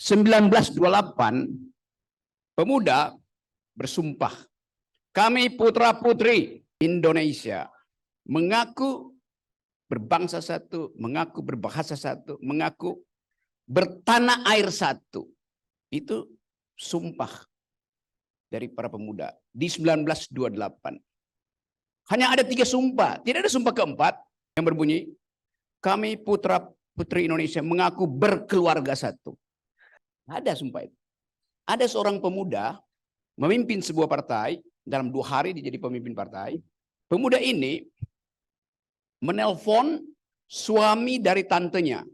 1928 pemuda bersumpah, kami putra-putri Indonesia mengaku berbangsa satu, mengaku berbahasa satu, mengaku bertanah air satu. Itu sumpah dari para pemuda di 1928. Hanya ada 3 sumpah, tidak ada sumpah keempat yang berbunyi, kami putra-putri Indonesia mengaku berkeluarga satu. Ada sumpah itu. Ada seorang pemuda memimpin sebuah partai, dalam 2 hari dia jadi pemimpin partai. Pemuda ini menelpon suami dari tantenya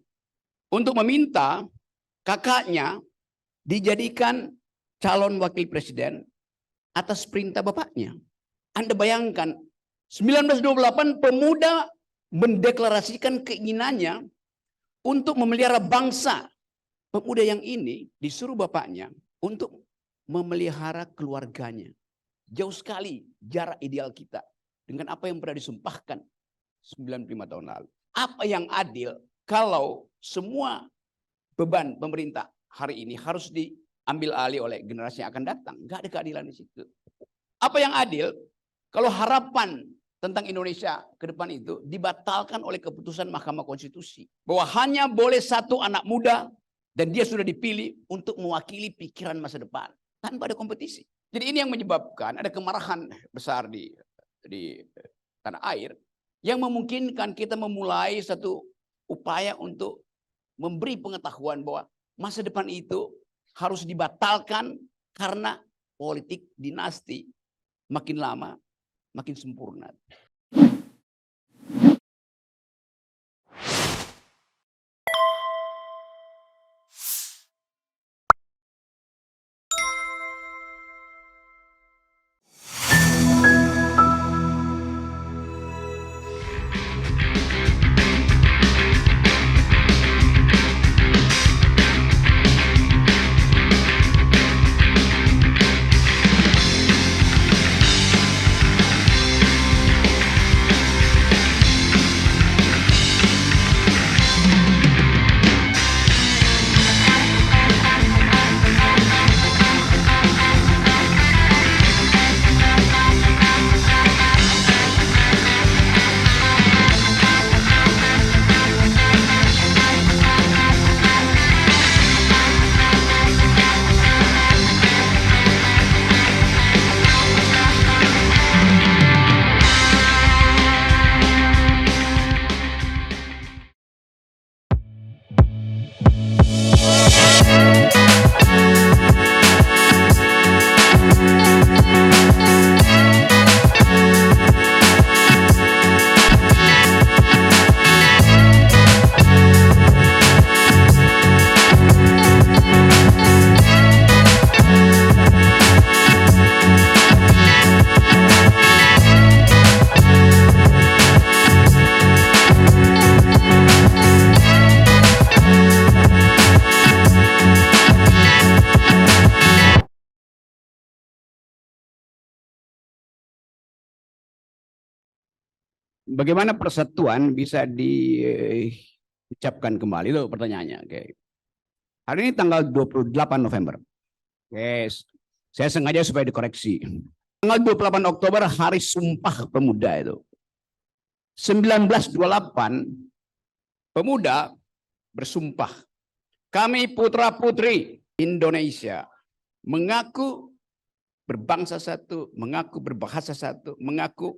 untuk meminta kakaknya dijadikan calon wakil presiden atas perintah bapaknya. Anda bayangkan, 1928 pemuda mendeklarasikan keinginannya untuk memelihara bangsa. Pemuda yang ini disuruh bapaknya untuk memelihara keluarganya. Jauh sekali jarak ideal kita dengan apa yang pernah disumpahkan 95 tahun lalu. Apa yang adil kalau semua beban pemerintah hari ini harus diambil alih oleh generasi yang akan datang? Nggak ada keadilan di situ. Apa yang adil kalau harapan tentang Indonesia ke depan itu dibatalkan oleh keputusan Mahkamah Konstitusi bahwa hanya boleh 1 anak muda dan dia sudah dipilih untuk mewakili pikiran masa depan tanpa ada kompetisi. Jadi ini yang menyebabkan ada kemarahan besar di tanah air yang memungkinkan kita memulai satu upaya untuk memberi pengetahuan bahwa masa depan itu harus dibatalkan karena politik dinasti makin lama makin sempurna. Bagaimana persatuan bisa diucapkan kembali? Itu pertanyaannya. Oke. Hari ini tanggal 28 November. Oke. Saya sengaja supaya dikoreksi. Tanggal 28 Oktober hari Sumpah Pemuda itu. 1928 pemuda bersumpah, kami putra-putri Indonesia mengaku berbangsa satu, mengaku berbahasa satu, mengaku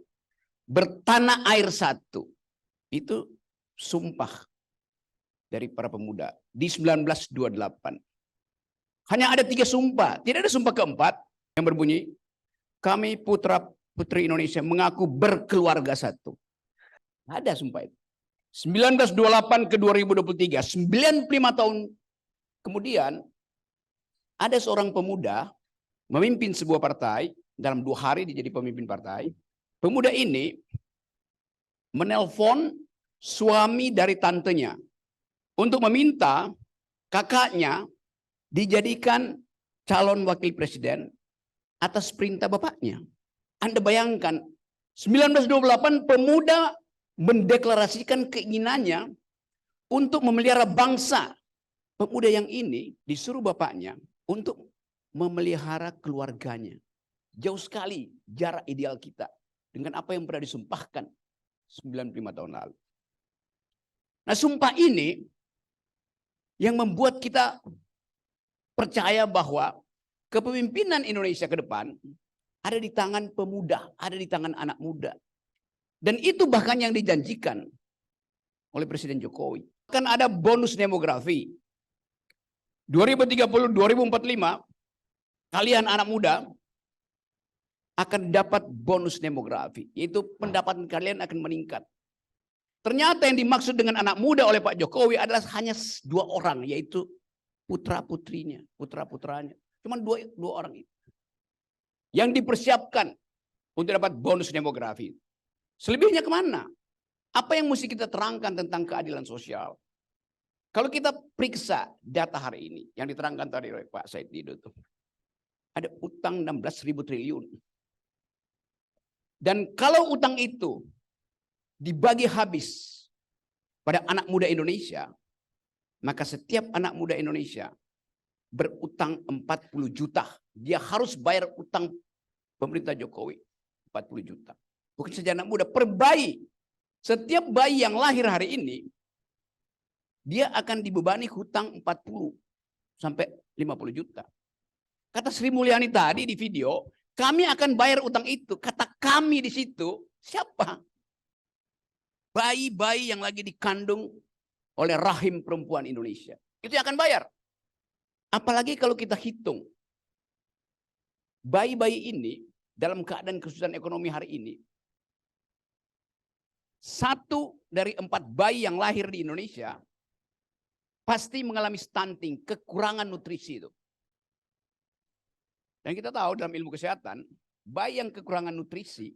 bertanah air satu. Itu sumpah dari para pemuda di 1928. Hanya ada 3 sumpah, tidak ada sumpah keempat yang berbunyi, kami putra-putri Indonesia mengaku berkeluarga satu. Ada sumpah itu. 1928 ke 2023, 95 tahun kemudian, ada seorang pemuda memimpin sebuah partai, dalam 2 hari dia jadi pemimpin partai. Pemuda ini menelpon suami dari tantenya untuk meminta kakaknya dijadikan calon wakil presiden atas perintah bapaknya. Anda bayangkan, 1928 pemuda mendeklarasikan keinginannya untuk memelihara bangsa. Pemuda yang ini disuruh bapaknya untuk memelihara keluarganya. Jauh sekali jarak ideal kita dengan apa yang pernah disumpahkan 95 tahun lalu. Nah, sumpah ini yang membuat kita percaya bahwa kepemimpinan Indonesia ke depan ada di tangan pemuda, ada di tangan anak muda. Dan itu bahkan yang dijanjikan oleh Presiden Jokowi. Kan ada bonus demografi. 2030-2045, kalian anak muda akan dapat bonus demografi. Yaitu pendapatan kalian akan meningkat. Ternyata yang dimaksud dengan anak muda oleh Pak Jokowi adalah hanya 2 orang, yaitu putra-putrinya, putra-putranya. Cuma dua orang itu yang dipersiapkan untuk dapat bonus demografi. Selebihnya kemana? Apa yang mesti kita terangkan tentang keadilan sosial? Kalau kita periksa data hari ini yang diterangkan tadi oleh Pak Said Didu tuh, ada utang 16.000 triliun. Dan kalau utang itu dibagi habis pada anak muda Indonesia, maka setiap anak muda Indonesia berutang 40 juta. Dia harus bayar utang pemerintah Jokowi 40 juta. Bukan saja anak muda, per bayi. Setiap bayi yang lahir hari ini, dia akan dibebani hutang 40 sampai 50 juta. Kata Sri Mulyani tadi di video, kami akan bayar utang itu. Kata kami di situ, siapa? Bayi-bayi yang lagi dikandung oleh rahim perempuan Indonesia. Itu yang akan bayar. Apalagi kalau kita hitung. Bayi-bayi ini dalam keadaan kesusahan ekonomi hari ini. 1 dari 4 bayi yang lahir di Indonesia pasti mengalami stunting, kekurangan nutrisi itu. Dan kita tahu dalam ilmu kesehatan, bayi yang kekurangan nutrisi,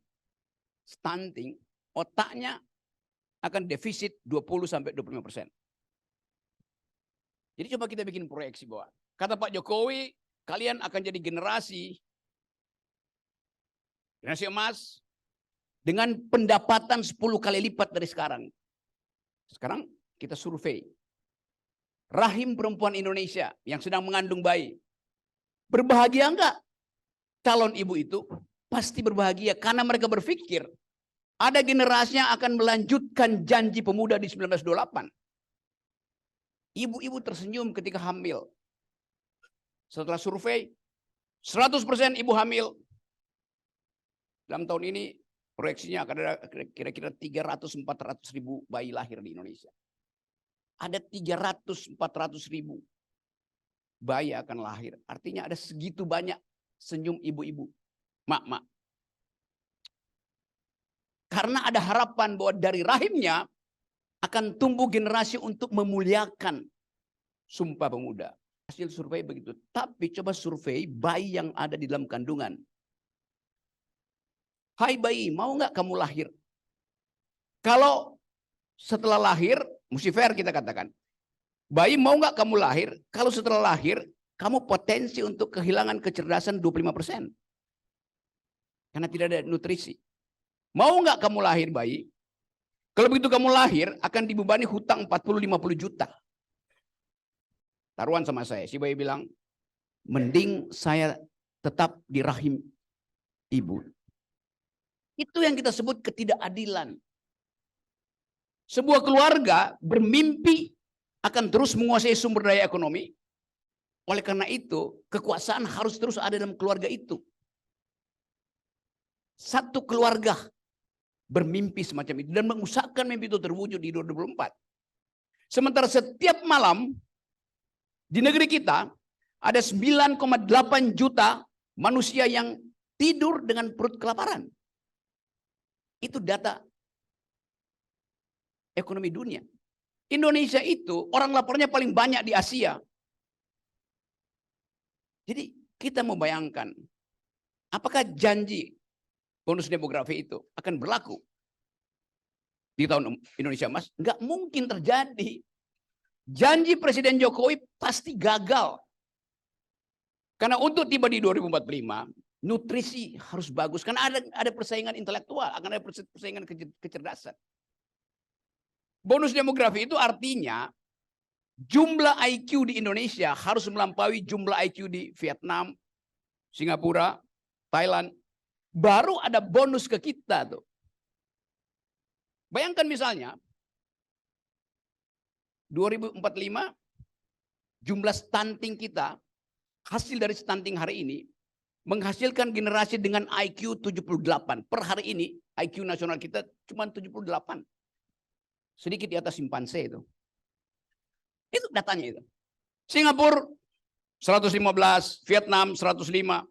stunting, otaknya akan defisit 20-25%. Jadi coba kita bikin proyeksi bahwa kata Pak Jokowi, kalian akan jadi generasi emas dengan pendapatan 10 kali lipat dari sekarang. Sekarang kita survei. Rahim perempuan Indonesia yang sedang mengandung bayi. Berbahagia enggak? Calon ibu itu pasti berbahagia karena mereka berpikir ada generasi yang akan melanjutkan janji pemuda di 1928. Ibu-ibu tersenyum ketika hamil. Setelah survei, 100% ibu hamil. Dalam tahun ini proyeksinya akan ada kira-kira 300-400 ribu bayi lahir di Indonesia. Ada 300-400 ribu bayi akan lahir. Artinya ada segitu banyak senyum ibu-ibu, mak-mak. Karena ada harapan bahwa dari rahimnya akan tumbuh generasi untuk memuliakan Sumpah Pemuda. Hasil survei begitu. Tapi coba survei bayi yang ada di dalam kandungan. Hai bayi, mau nggak kamu lahir? Kalau setelah lahir, mesti fair kita katakan. Bayi mau nggak kamu lahir? Kalau setelah lahir, kamu potensi untuk kehilangan kecerdasan 25%. Karena tidak ada nutrisi. Mau nggak kamu lahir bayi? Kalau begitu kamu lahir akan dibebani hutang 40-50 juta. Taruhan sama saya. Si bayi bilang, mending saya tetap di rahim ibu. Itu yang kita sebut ketidakadilan. Sebuah keluarga bermimpi akan terus menguasai sumber daya ekonomi. Oleh karena itu, kekuasaan harus terus ada dalam keluarga itu. Satu keluarga bermimpi semacam itu dan mengusahakan mimpi itu terwujud di 2024. Sementara setiap malam di negeri kita ada 9,8 juta manusia yang tidur dengan perut kelaparan. Itu data ekonomi dunia. Indonesia itu orang laparnya paling banyak di Asia. Jadi kita membayangkan apakah janji bonus demografi itu akan berlaku di tahun Indonesia Emas? Enggak mungkin terjadi. Janji Presiden Jokowi pasti gagal. Karena untuk tiba di 2045, nutrisi harus bagus. Karena ada persaingan intelektual, akan ada persaingan kecerdasan. Bonus demografi itu artinya jumlah IQ di Indonesia harus melampaui jumlah IQ di Vietnam, Singapura, Thailand. Baru ada bonus ke kita tuh. Bayangkan misalnya 2045 jumlah stunting kita, hasil dari stunting hari ini menghasilkan generasi dengan IQ 78. Per hari ini IQ nasional kita cuma 78. Sedikit di atas simpanse itu. Itu datanya itu. Singapura 115, Vietnam 105.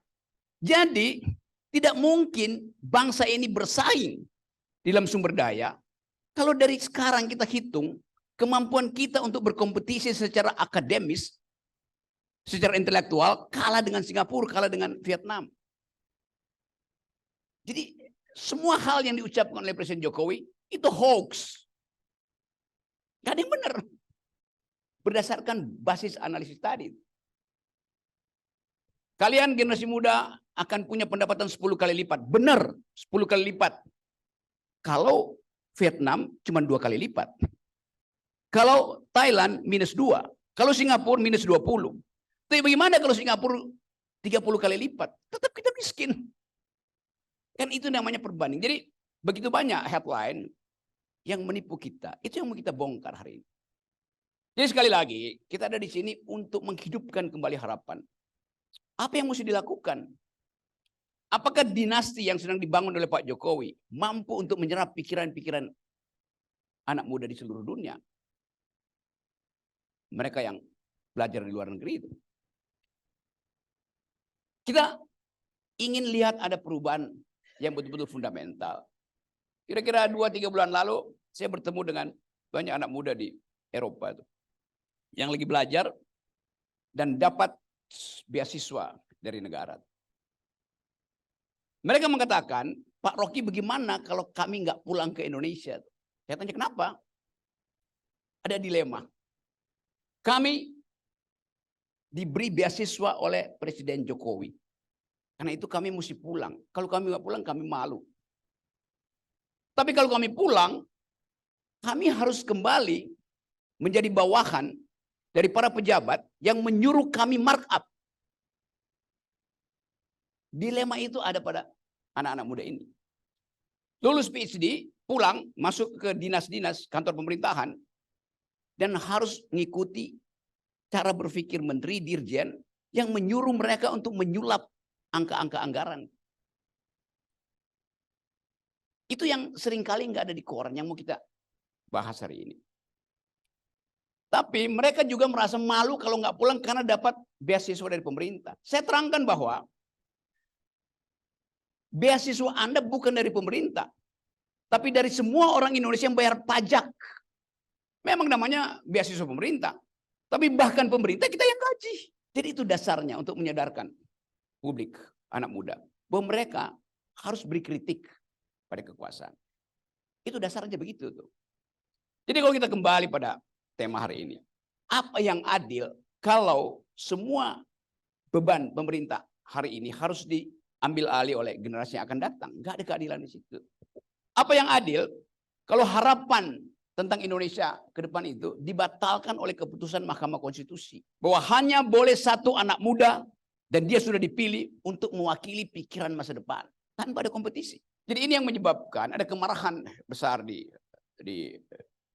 Jadi tidak mungkin bangsa ini bersaing dalam sumber daya kalau dari sekarang kita hitung kemampuan kita untuk berkompetisi secara akademis, secara intelektual, kalah dengan Singapura, kalah dengan Vietnam. Jadi semua hal yang diucapkan oleh Presiden Jokowi itu hoax. Gak ada yang benar. Berdasarkan basis analisis tadi. Kalian generasi muda akan punya pendapatan 10 kali lipat. Benar, 10 kali lipat. Kalau Vietnam cuma 2 kali lipat. Kalau Thailand minus 2. Kalau Singapura minus 20. Tapi bagaimana kalau Singapura 30 kali lipat? Tetap kita miskin. Kan itu namanya perbanding. Jadi begitu banyak headline yang menipu kita. Itu yang mau kita bongkar hari ini. Jadi sekali lagi, kita ada di sini untuk menghidupkan kembali harapan. Apa yang mesti dilakukan? Apakah dinasti yang sedang dibangun oleh Pak Jokowi mampu untuk menyerap pikiran-pikiran anak muda di seluruh dunia? Mereka yang belajar di luar negeri itu. Kita ingin lihat ada perubahan yang betul-betul fundamental. Kira-kira 2-3 bulan lalu, saya bertemu dengan banyak anak muda di Eropa itu, yang lagi belajar dan dapat beasiswa dari negara. Mereka mengatakan, Pak Rocky bagaimana kalau kami nggak pulang ke Indonesia? Saya tanya kenapa? Ada dilema. Kami diberi beasiswa oleh Presiden Jokowi. Karena itu kami mesti pulang. Kalau kami nggak pulang, kami malu. Tapi kalau kami pulang, kami harus kembali menjadi bawahan dari para pejabat yang menyuruh kami markup. Dilema itu ada pada anak-anak muda ini. Lulus PhD, pulang, masuk ke dinas-dinas kantor pemerintahan, dan harus mengikuti cara berpikir menteri, dirjen, yang menyuruh mereka untuk menyulap angka-angka anggaran. Itu yang seringkali nggak ada di koran yang mau kita bahas hari ini. Tapi mereka juga merasa malu kalau nggak pulang karena dapat beasiswa dari pemerintah. Saya terangkan bahwa beasiswa Anda bukan dari pemerintah, tapi dari semua orang Indonesia yang bayar pajak. Memang namanya beasiswa pemerintah, tapi bahkan pemerintah kita yang gaji. Jadi itu dasarnya untuk menyadarkan publik, anak muda, bahwa mereka harus beri kritik pada kekuasaan. Itu dasarnya begitu tuh. Jadi kalau kita kembali pada tema hari ini, apa yang adil kalau semua beban pemerintah hari ini harus diambil alih oleh generasi yang akan datang? Nggak ada keadilan di situ. Apa yang adil kalau harapan tentang Indonesia ke depan itu dibatalkan oleh keputusan Mahkamah Konstitusi, bahwa hanya boleh satu anak muda dan dia sudah dipilih untuk mewakili pikiran masa depan tanpa ada kompetisi. Jadi ini yang menyebabkan ada kemarahan besar di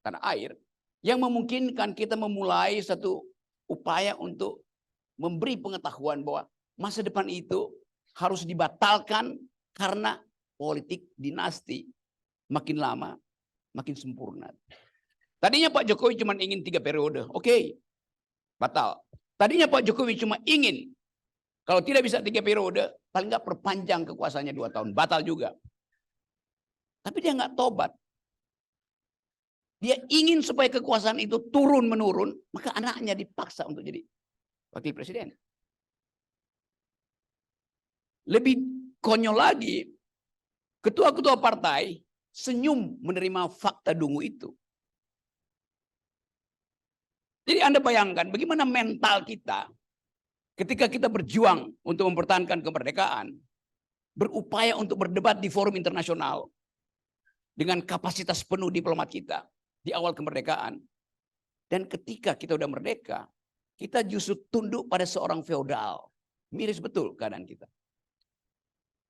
tanah air yang memungkinkan kita memulai satu upaya untuk memberi pengetahuan bahwa masa depan itu harus dibatalkan karena politik dinasti makin lama makin sempurna. Tadinya Pak Jokowi cuma ingin 3 periode, oke, batal. Tadinya Pak Jokowi cuma ingin kalau tidak bisa 3 periode, paling nggak perpanjang kekuasaannya 2 tahun, batal juga. Tapi dia nggak tobat. Dia ingin supaya kekuasaan itu turun menurun, maka anaknya dipaksa untuk jadi wakil presiden. Lebih konyol lagi, ketua-ketua partai senyum menerima fakta dungu itu. Jadi Anda bayangkan bagaimana mental kita ketika kita berjuang untuk mempertahankan kemerdekaan, berupaya untuk berdebat di forum internasional dengan kapasitas penuh diplomat kita di awal kemerdekaan. Dan ketika kita udah merdeka, kita justru tunduk pada seorang feodal. Miris betul keadaan kita.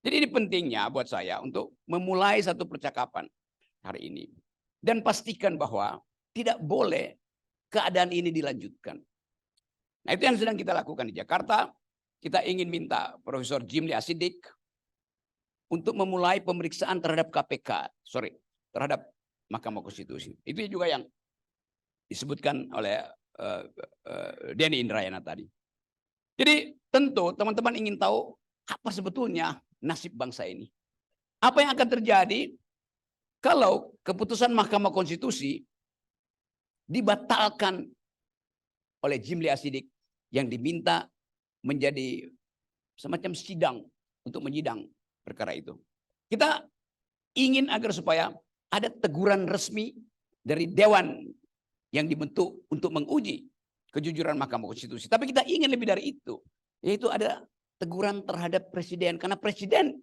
Jadi ini pentingnya buat saya untuk memulai satu percakapan hari ini. Dan pastikan bahwa tidak boleh keadaan ini dilanjutkan. Nah, itu yang sedang kita lakukan di Jakarta. Kita ingin minta Profesor Jimli Asidik untuk memulai pemeriksaan terhadap terhadap Mahkamah Konstitusi. Itu juga yang disebutkan oleh Denny Indrayana tadi. Jadi tentu teman-teman ingin tahu apa sebetulnya nasib bangsa ini. Apa yang akan terjadi kalau keputusan Mahkamah Konstitusi dibatalkan oleh Jimli Asidik yang diminta menjadi semacam sidang untuk menyidang perkara itu. Kita ingin agar supaya ada teguran resmi dari Dewan yang dibentuk untuk menguji kejujuran Mahkamah Konstitusi. Tapi kita ingin lebih dari itu, yaitu ada teguran terhadap presiden, karena presiden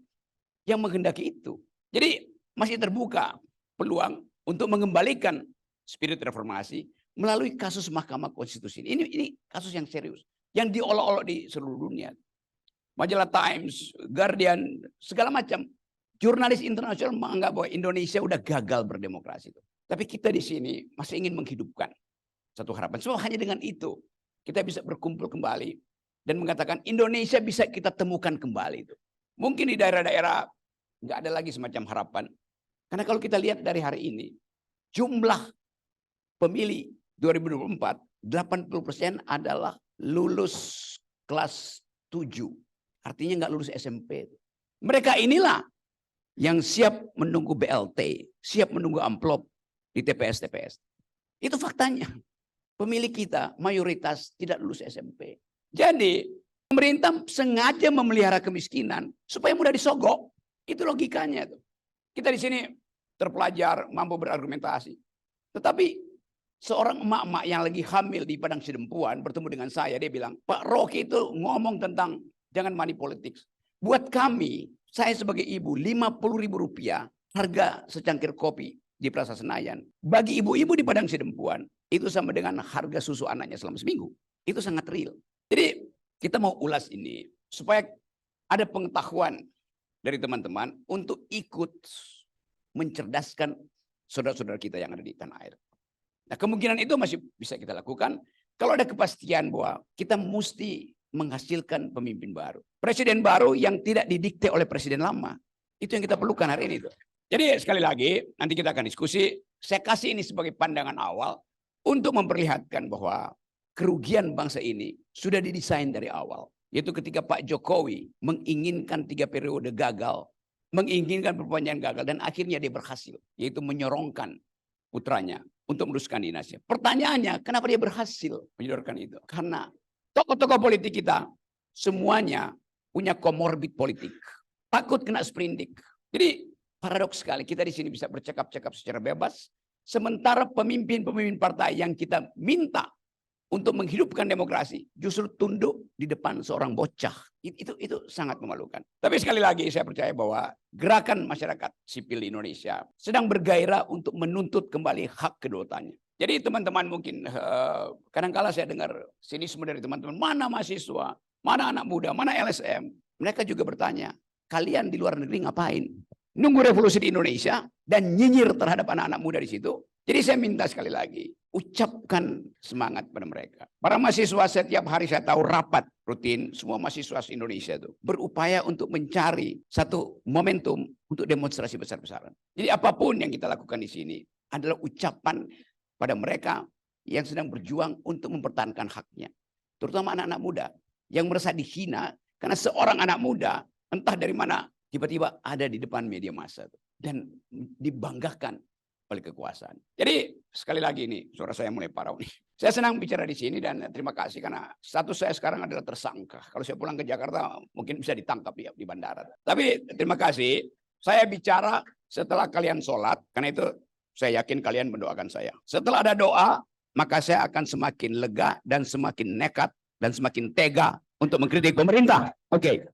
yang menghendaki itu. Jadi masih terbuka peluang untuk mengembalikan spirit reformasi melalui kasus Mahkamah Konstitusi. Ini kasus yang serius, yang diolok-olok di seluruh dunia. Majalah Times, Guardian, segala macam jurnalis internasional menganggap bahwa Indonesia udah gagal berdemokrasi. Tapi kita di sini masih ingin menghidupkan satu harapan. Sebab hanya dengan itu kita bisa berkumpul kembali dan mengatakan Indonesia bisa kita temukan kembali. Mungkin di daerah-daerah nggak ada lagi semacam harapan. Karena kalau kita lihat dari hari ini, jumlah pemilih 2024, 80% adalah lulus kelas 7. Artinya nggak lulus SMP. Mereka inilah yang siap menunggu BLT, siap menunggu amplop di TPS-TPS. Itu faktanya. Pemilih kita mayoritas tidak lulus SMP. Jadi pemerintah sengaja memelihara kemiskinan supaya mudah disogok. Itu logikanya. Kita di sini terpelajar, mampu berargumentasi. Tetapi seorang emak-emak yang lagi hamil di Padang Sidempuan bertemu dengan saya, dia bilang, Pak Rocky itu ngomong tentang jangan money politics. Buat kami, saya sebagai ibu, Rp50.000 harga secangkir kopi di Plaza Senayan. Bagi ibu-ibu di Padang Sidempuan, itu sama dengan harga susu anaknya selama seminggu. Itu sangat real. Jadi kita mau ulas ini supaya ada pengetahuan dari teman-teman untuk ikut mencerdaskan saudara-saudara kita yang ada di tanah air. Nah, kemungkinan itu masih bisa kita lakukan kalau ada kepastian bahwa kita mesti menghasilkan pemimpin baru. Presiden baru yang tidak didikte oleh presiden lama. Itu yang kita perlukan hari ini. Jadi sekali lagi, nanti kita akan diskusi. Saya kasih ini sebagai pandangan awal untuk memperlihatkan bahwa kerugian bangsa ini sudah didesain dari awal. Yaitu ketika Pak Jokowi menginginkan 3 periode gagal, menginginkan perpanjangan gagal, dan akhirnya dia berhasil. Yaitu menyorongkan putranya untuk meneruskan dinasnya. Pertanyaannya, kenapa dia berhasil menyodorkan itu? Karena tokoh-tokoh politik kita semuanya punya komorbid politik. Takut kena sprindik. Jadi paradoks sekali kita di sini bisa bercakap-cakap secara bebas. Sementara pemimpin-pemimpin partai yang kita minta untuk menghidupkan demokrasi justru tunduk di depan seorang bocah. Itu sangat memalukan. Tapi sekali lagi saya percaya bahwa gerakan masyarakat sipil di Indonesia sedang bergairah untuk menuntut kembali hak kedaulatannya. Jadi teman-teman mungkin kadang-kala saya dengar sinisme dari teman-teman, mana mahasiswa, mana anak muda, mana LSM. Mereka juga bertanya, kalian di luar negeri ngapain? Nunggu revolusi di Indonesia dan nyinyir terhadap anak-anak muda di situ. Jadi saya minta sekali lagi, ucapkan semangat pada mereka. Para mahasiswa setiap hari saya tahu rapat rutin, semua mahasiswa Indonesia itu berupaya untuk mencari satu momentum untuk demonstrasi besar-besaran. Jadi apapun yang kita lakukan di sini adalah ucapan pada mereka yang sedang berjuang untuk mempertahankan haknya. Terutama anak-anak muda yang merasa dihina karena seorang anak muda entah dari mana tiba-tiba ada di depan media massa dan dibanggakan oleh kekuasaan. Jadi sekali lagi ini suara saya mulai parau nih. Saya senang bicara di sini dan terima kasih karena status saya sekarang adalah tersangka. Kalau saya pulang ke Jakarta mungkin bisa ditangkap di bandara. Tapi terima kasih. Saya bicara setelah kalian sholat karena itu saya yakin kalian mendoakan saya. Setelah ada doa maka saya akan semakin lega dan semakin nekat dan semakin tega untuk mengkritik pemerintah. Oke.